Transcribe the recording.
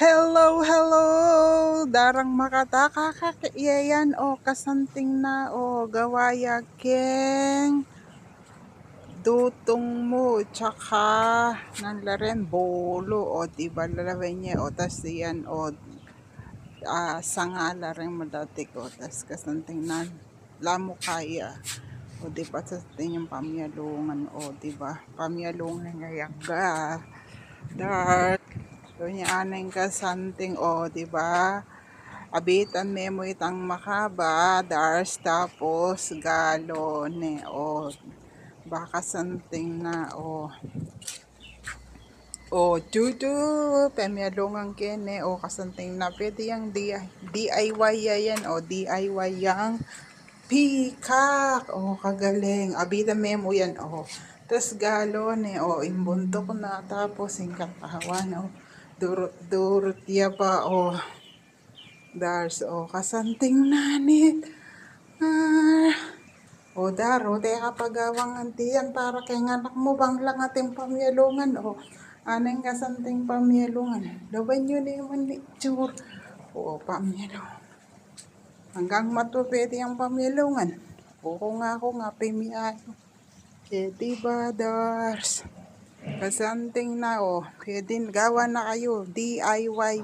Hello, hello! Darang makatakakiyayan o kasanting na o gawaya keng dutong mo tsaka nanlaren bolo o diba lalawin niya o tas yan o sanga lareng madatik o tas kasanting nan lamo kaya o diba sa yung pamyalungan o diba pamyalungan ngayon ka dark. So, aneng ka something o, di ba? Abitan mo itang makaba, dars tapos galone o baka something na o tutu pemyalungan kene o kasanting na pwede yung DIY yan o DIY yang pikak o kagaling abitan mo yan o tas galone o imbuntok na tapos ingkatawan o durut ya pa o dars o kasanting nanit o daro te kapagawang antiyan para kay anak mo bang lang ating pamyalungan o aneng kasanting pamyalungan laban yun naman ni tsur o pamyalungan hanggang matupete ang pamyalungan o nga pimiayo diba dars kasanting na o pwede gawa na kayo DIY